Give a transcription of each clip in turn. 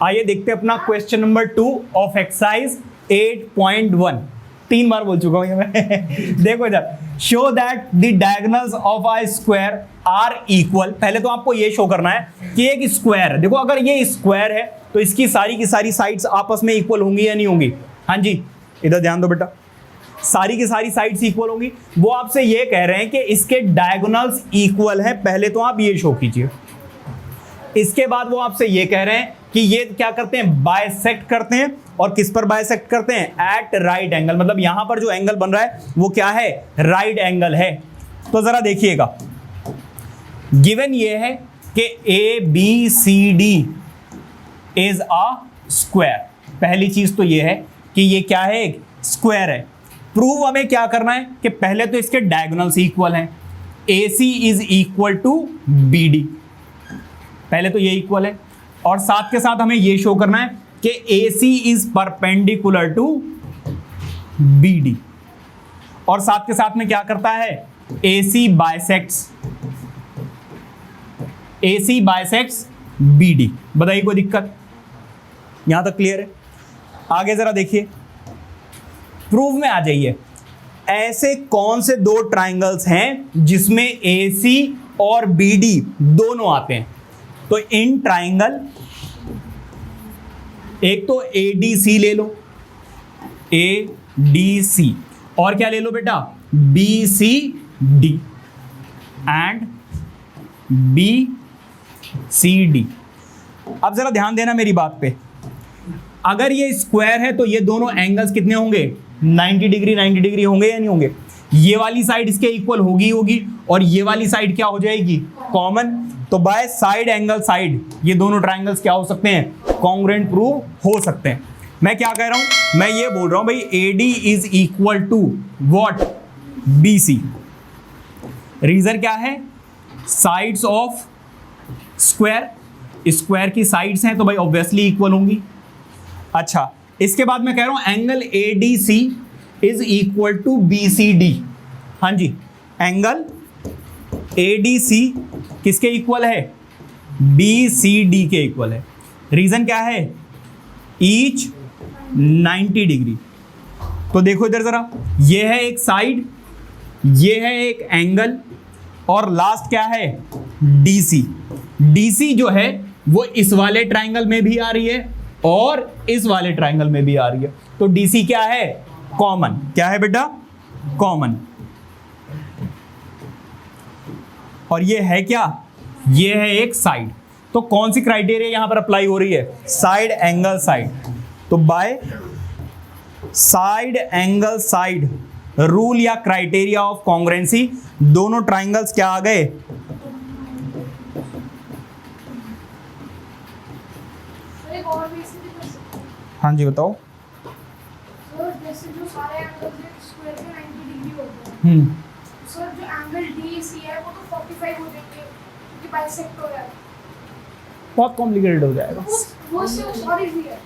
आइए देखते हैं अपना क्वेश्चन नंबर 2 ऑफ एक्सरसाइज 8.1। 3 बार बोल चुका हूं ये मैं। देखो इधर, show that the diagonals of a square are equal. पहले तो आपको ये शो करना है कि एक स्क्वायर है। देखो अगर ये स्क्वायर है तो इसकी सारी की सारी साइड्स आपस में इक्वल होंगी या नहीं होंगी? हाँ जी, इधर ध्यान दो बेटा, सारी की सारी साइड्स इक्वल होंगी। वो आपसे ये कह रहे हैं कि इसके डायगोनल्स इक्वल हैं। पहले तो आप ये शो कीजिए। इसके बाद वो आपसे ये कह रहे हैं कि ये क्या करते हैं, बाइसेक्ट करते हैं। और किस पर बाइसेक्ट करते हैं? At right angle. मतलब यहां पर जो एंगल बन रहा है वो क्या है? राइट एंगल है। तो जरा देखिएगा, गिवन ये है कि A B C D is a square. पहली चीज तो ये है कि ये क्या है, एक स्क्वायर है। प्रूव हमें क्या करना है कि पहले तो इसके डायगोनल्स इक्वल हैं। A C is equal to B D, पहले तो ये इक्वल है। और साथ के साथ हमें ये शो करना है कि A C is perpendicular to B D. और साथ के साथ में क्या करता है, A C bisects B D. बताइए कोई दिक्कत? यहां तक क्लियर है? आगे जरा देखिए, प्रूफ में आ जाइए। ऐसे कौन से दो ट्राइंगल्स हैं जिसमें ए सी और बी डी दोनों आते हैं? तो इन ट्राइंगल, एक तो ए डी सी ले लो, ए डी सी, और क्या ले लो बेटा, B C D and B C D. अब जरा ध्यान देना मेरी बात पे, अगर ये स्क्वायर है तो ये दोनों एंगल्स कितने होंगे? 90 डिग्री 90 डिग्री होंगे या नहीं होंगे? ये वाली साइड इसके इक्वल होगी और ये वाली साइड क्या हो जाएगी? कॉमन। तो बाय साइड एंगल साइड ये दोनों ट्राइंगल्स क्या हो सकते हैं? कॉन्ग्रुएंट प्रूव हो सकते हैं। मैं क्या कह रहा हूं, मैं ये बोल रहा हूं भाई A D is equal to what? B C. Reason क्या है? साइड्स ऑफ स्क्वायर, स्क्वायर की साइड्स हैं तो भाई ऑब्वियसली इक्वल होंगी। अच्छा, इसके बाद मैं कह रहा हूं angle A D C is equal to B C D. हाँ जी, एंगल ए डी सी किसके इक्वल है? बी सी डी के इक्वल है। रीजन क्या है? Each 90 degree. तो देखो इधर जरा, ये है एक साइड, ये है एक एंगल, और लास्ट क्या है? D C. डी सी जो है वो इस वाले ट्राइंगल में भी आ रही है और इस वाले ट्राइंगल में भी आ रही है। तो डी सी क्या है? कॉमन। क्या है बेटा? कॉमन। और ये है क्या? ये है एक साइड। तो कौन सी क्राइटेरिया यहां पर अप्लाई हो रही है? Side angle side. तो by side angle side rule या क्राइटेरिया ऑफ कॉन्ग्रुएंसी दोनों ट्राइंगल्स क्या आ गए? हाँ जी बताओ। जैसे जो सारे एंगल्स स्क्वायर के 90 डिग्री होते हैं, सर जो एंगल डीसी है वो तो 45 हो जाएंगे क्योंकि बाइसेक्ट हो रहा है। बहुत कॉम्प्लिकेटेड हो जाएगा वो सॉरी भी है।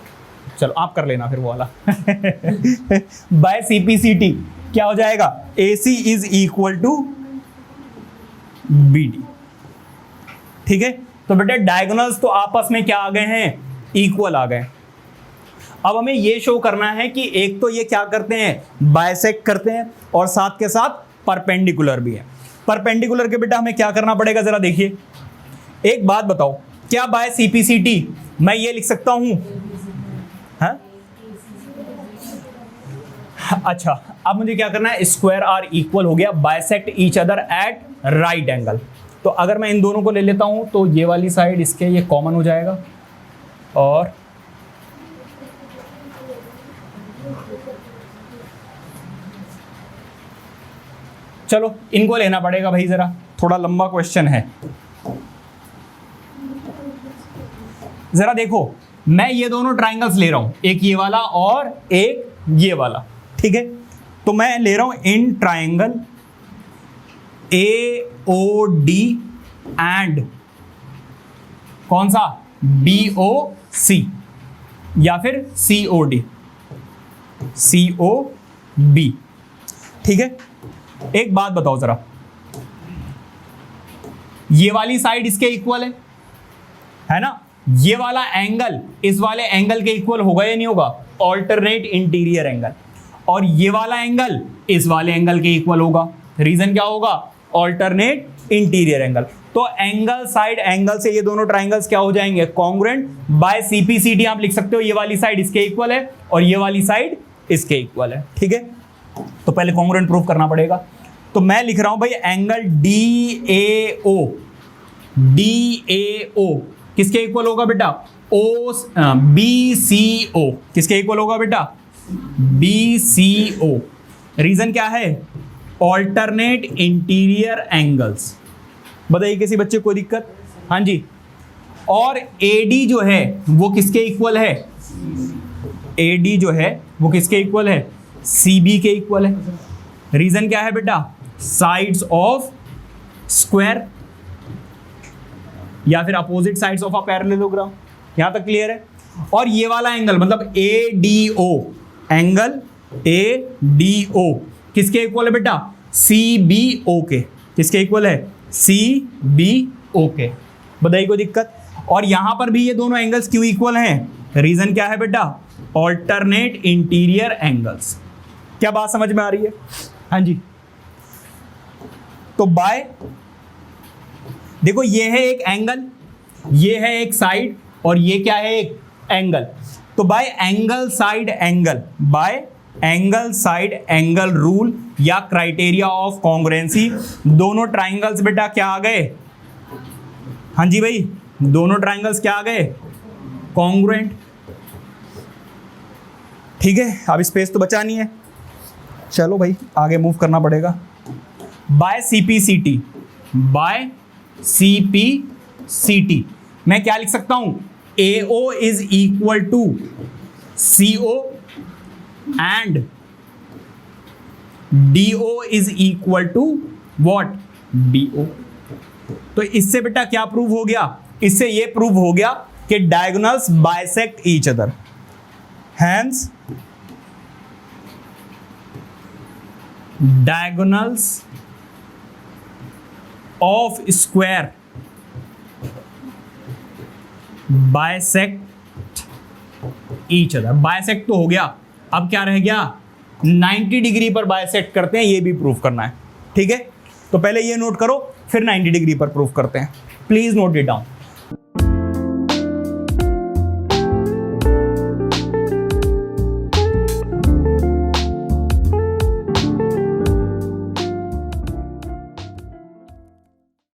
चलो आप कर लेना फिर वो वाला। बाय सीपीसीटी क्या हो जाएगा? AC is equal to BD। ठीक है, तो बेटा डायगोनल्स तो आपस में क्या आ गए हैं? इक्वल आ गए। अब हमें ये शो करना है कि एक तो ये क्या करते हैं? बाइसेक्ट करते हैं, और साथ के साथ परपेंडिकुलर भी है। परपेंडिकुलर के बेटा हमें क्या करना पड़ेगा? जरा देखिए, एक बात बताओ, क्या बाय सीपीसीटी मैं ये लिख सकता हूं? हाँ? अच्छा, अब मुझे क्या करना है? स्क्वायर आर इक्वल हो गया, bisect each other at right angle. तो अगर मैं इन दोनों को ले लेता हूं तो ये वाली साइड इसके ये कॉमन हो जाएगा, और चलो इनको लेना पड़ेगा भाई, जरा थोड़ा लंबा क्वेश्चन है। जरा देखो, मैं ये दोनों ट्राइंगल्स ले रहा हूं, एक ये वाला और एक ये वाला। ठीक है, तो मैं ले रहा हूं इन ट्राइंगल AOD एंड कौन सा? BOC या फिर COD, COB। ठीक है, एक बात बताओ जरा, ये वाली साइड इसके इक्वल है ना? ये वाला एंगल इस वाले एंगल के इक्वल होगा या नहीं होगा, ऑल्टरनेट इंटीरियर एंगल, और ये वाला एंगल इस वाले एंगल के इक्वल होगा। रीजन क्या होगा, ऑल्टरनेट इंटीरियर एंगल। तो एंगल साइड एंगल से ये दोनों ट्राइंगल्स क्या हो जाएंगे, कॉन्ग्रुएंट बाय सीपीसीडी आप लिख सकते हो, ये वाली साइड इसके इक्वल है और ये वाली साइड इसके इक्वल है। ठीक है, तो पहले कॉन्ग्रुएंट प्रूफ करना पड़ेगा। तो मैं लिख रहा हूं भाई एंगल DAO, DAO किसके इक्वल होगा बेटा, BCO किसके इक्वल होगा बेटा, BCO। रीजन क्या है, ऑल्टरनेट इंटीरियर एंगल्स। बताइए किसी बच्चे को दिक्कत, हाँ जी। और AD जो है वो किसके इक्वल है, AD जो है वो किसके इक्वल है, CB के इक्वल है। रीजन क्या है बेटा, साइड्स ऑफ स्क्वायर या फिर opposite sides of a parallelogram. यहां तक क्लियर है। और ये वाला एंगल मतलब ADO, एंगल ADO किसके इक्वल है बेटा, CBO के। किसके इक्वल है, CBO के। बताइए कोई दिक्कत। और यहां पर भी ये दोनों एंगल्स क्यों इक्वल हैं, रीजन क्या है बेटा, ऑल्टरनेट इंटीरियर एंगल्स। क्या बात समझ में आ रही है, हाँ जी। तो बाय देखो ये है एक एंगल, ये है एक साइड और ये क्या है, एक एंगल। तो bye angle side angle, bye angle side angle rule या क्राइटेरिया ऑफ कॉन्ग्रुएंसी, दोनों ट्राइंगल्स बेटा क्या आ गए, हाँ जी भाई, दोनों ट्राइंगल्स क्या आ गए, कॉन्ग्रुएंट। ठीक है, अब स्पेस तो बचा नहीं है, चलो भाई आगे मूव करना पड़ेगा। बाय CPCT, बाय CPCT मैं क्या लिख सकता हूं, AO is equal to CO and DO is equal to what, BO। तो इससे बेटा क्या प्रूव हो गया, इससे ये प्रूव हो गया कि diagonals bisect each other, hence diagonals of square bisect each other. Bisect तो हो गया, अब क्या रह गया, 90 डिग्री पर बाइसेक्ट करते हैं, ये भी प्रूफ करना है। ठीक है, तो पहले ये नोट करो फिर 90 डिग्री पर प्रूफ करते हैं, प्लीज नोट इट डाउन।